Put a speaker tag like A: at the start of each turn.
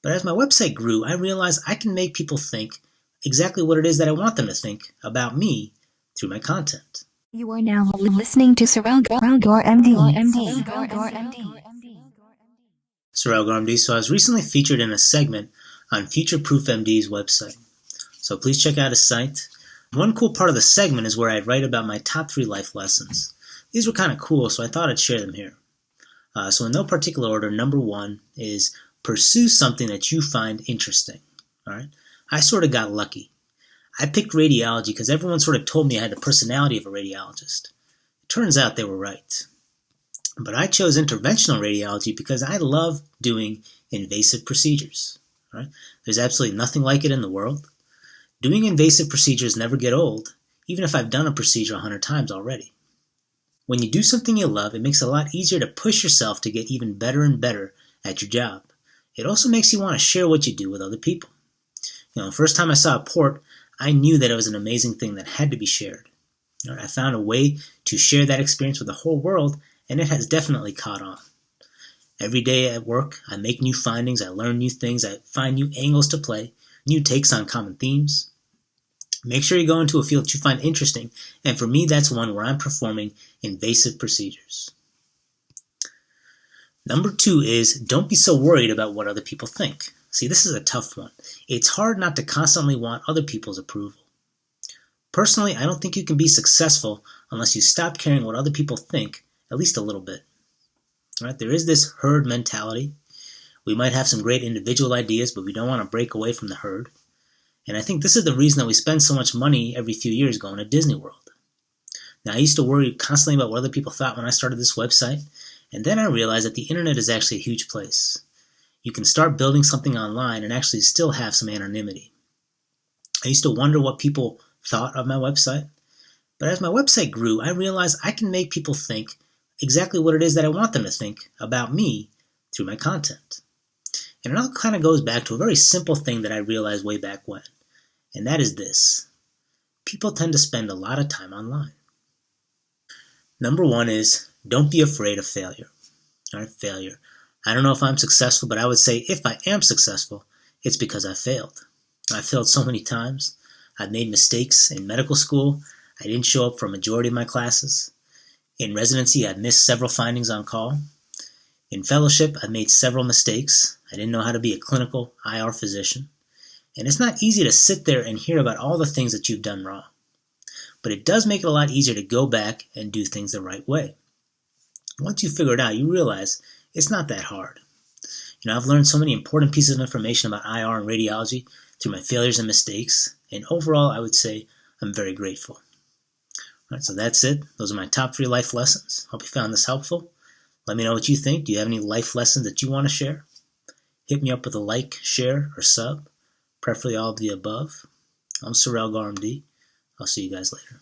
A: But as my website grew, I realized I can make people think exactly what it is that I want them to think about me through my content.
B: You are now listening to Sorel Gaur MD.
A: Sorel Gaur MD. So I was recently featured in a segment on Future Proof MD's website. So please check out his site. One cool part of the segment is where I write about my top 3 life lessons. These were kind of cool, so I thought I'd share them here. So in no particular order, number 1 is pursue something that you find interesting. All right? I sort of got lucky. I picked radiology because everyone sort of told me I had the personality of a radiologist. It turns out they were right. But I chose interventional radiology because I love doing invasive procedures. All right? There's absolutely nothing like it in the world. Doing invasive procedures never get old, even if I've done a procedure 100 times already. When you do something you love, it makes it a lot easier to push yourself to get even better and better at your job. It also makes you want to share what you do with other people. The first time I saw a port, I knew that it was an amazing thing that had to be shared. I found a way to share that experience with the whole world, and it has definitely caught on. Every day at work, I make new findings, I learn new things, I find new angles to play, new takes on common themes. Make sure you go into a field that you find interesting, and for me, that's one where I'm performing invasive procedures. Number 2 is don't be so worried about what other people think. See, this is a tough one. It's hard not to constantly want other people's approval. Personally, I don't think you can be successful unless you stop caring what other people think, at least a little bit. All right, there is this herd mentality. We might have some great individual ideas, but we don't want to break away from the herd. And I think this is the reason that we spend so much money every few years going to Disney World. Now, I used to worry constantly about what other people thought when I started this website, and then I realized that the internet is actually a huge place. You can start building something online and actually still have some anonymity. I used to wonder what people thought of my website, but as my website grew, I realized I can make people think exactly what it is that I want them to think about me through my content. And it all kind of goes back to a very simple thing that I realized way back when, and that is this. People tend to spend a lot of time online. Number 1 is don't be afraid of failure. All right, failure. I don't know if I'm successful, but I would say if I am successful, it's because I failed. I failed so many times. I've made mistakes in medical school. I didn't show up for a majority of my classes. In residency, I missed several findings on call. In fellowship, I made several mistakes. I didn't know how to be a clinical IR physician. And it's not easy to sit there and hear about all the things that you've done wrong. But it does make it a lot easier to go back and do things the right way. Once you figure it out, you realize it's not that hard. I've learned so many important pieces of information about IR and radiology through my failures and mistakes, and overall, I would say I'm very grateful. All right, so that's it. Those are my top 3 life lessons. Hope you found this helpful. Let me know what you think. Do you have any life lessons that you want to share? Hit me up with a like, share, or sub, preferably all of the above. I'm Sorel Gaur MD. I'll see you guys later.